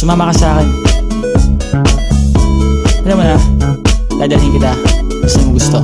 Sumama ka sa akin. Alam mo na, dadalhin kita. Gusto mo gusto.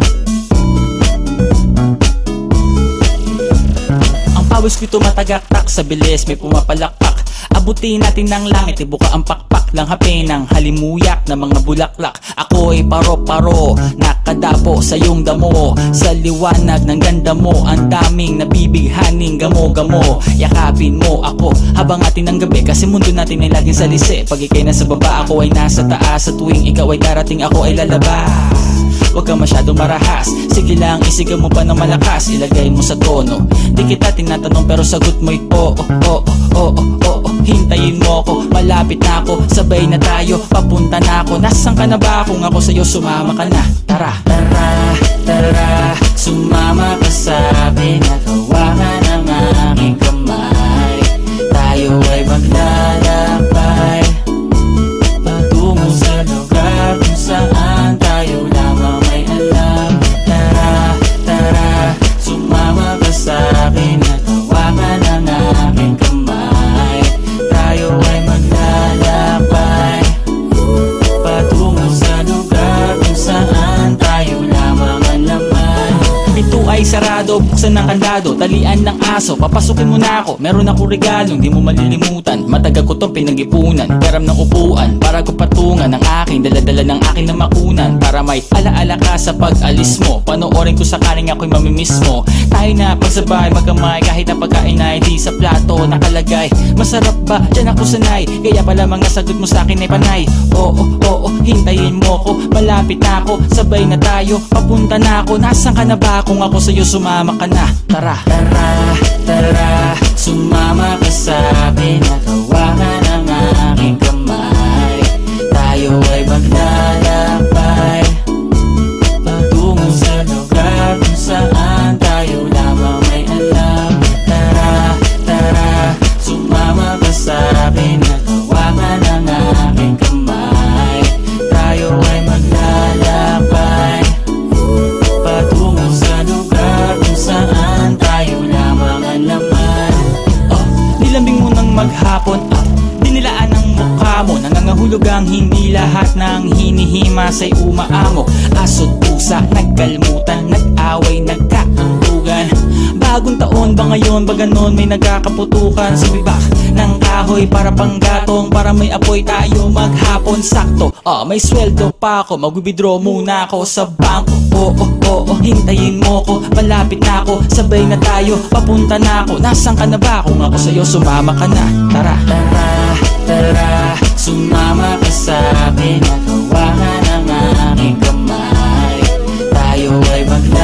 Ang pawis ko'y tumatagaktak sa bilis, may pumapalakpak. Abutin natin ng langit, ibuka ang pakpak lang hapin ng halimuyak na mga bulaklak. Ako'y paro-paro, nakadapo sa iyong damo. Sa liwanag ng ganda mo, ang daming nabibighaning gamo-gamo. Yakapin mo ako habang atin ng gabi, kasi mundo natin ay laging salisi. Pag ikay nasa baba, ako ay nasa taas. Sa tuwing ikaw ay darating, ako ay lalabas. Huwag ka masyadong marahas, sige lang isigaw mo pa ng malakas. Ilagay mo sa tono, di kita tinatanong pero sagot mo'y oo, oo, oo, oo. Hintayin mo ako, malapit na ako, sabay na tayo, papunta na ako. Nasaan ka na ba? Kung ako sa'yo, sumama ka na. Tara, tara, tara, sumama ka sa'kin at hawakan ang aking kamay. Tayo ay maglalakbay patungo sa lugar kung saan tayo lamang may alam. Tara, tara, sumama ka sa'kin at hawakan ang aking kamay. Tayo ay maglalakbay patungo sa lugar kung saan tayo lamang ang laman. Pinto ay sarado, buksan ng kandado, talian ng aso, papasukin mo na ako. Meron akong regalong di mo malilimutan. Matagal ko tong pinag-ipunan, peram ng upuan para ko patungan ang aking daladala ng aking na makunan. Para may alaala ka sa pag-alis mo, panoorin ko sakaling ako'y mamimiss mo. Tayo na pagsabay magkamay, kahit ang pagkain ay di sa plato nakalagay. Masarap ba? Diyan ako sanay, kaya pala mga sagot mo sa akin ay panay. Oo, oo, hintayin mo ko, malapit na ako, sabay na tayo, papunta na ako. Nasaan ka na ba? Kung ako sa'yo, sumama ka na. Tara, tara, tara, sumama ka sa'kin at hawakan ang aking kamay. Tayo ay maglalakbay patungo sa lugar kung saan tayo lamang may alam. Tara, tara, sumama ka sa'kin at hawakan ang aking kamay. Tayo ay maglalakbay patungo sa lugar kung saan tayo lamang ang laman. Oh, nilambing mo ng maghapon, dinilaan ang mukha mo. Nangangahulog ang hindi lahat ng hinihimasay umaamo. Aso't pusa, nagkalmutan, nag-away, nagkaanggugan. Bagong taon ba ngayon, ba ganon may nagkakaputukan? Sumibak ng kahoy para panggatong, para may apoy tayo maghapon. Sakto, may sweldo pa ako, mag-withdraw muna ako sa bangko. Oo, oo, hintayin mo ko, malapit na ako, sabay na tayo, papunta na ako. Nasaan ka na ba? Kung ako sa'yo, sumama ka na. Tara, tara, tara, sumama ka sa'kin at hawakan ang aking kamay. Tayo ay maglalakbay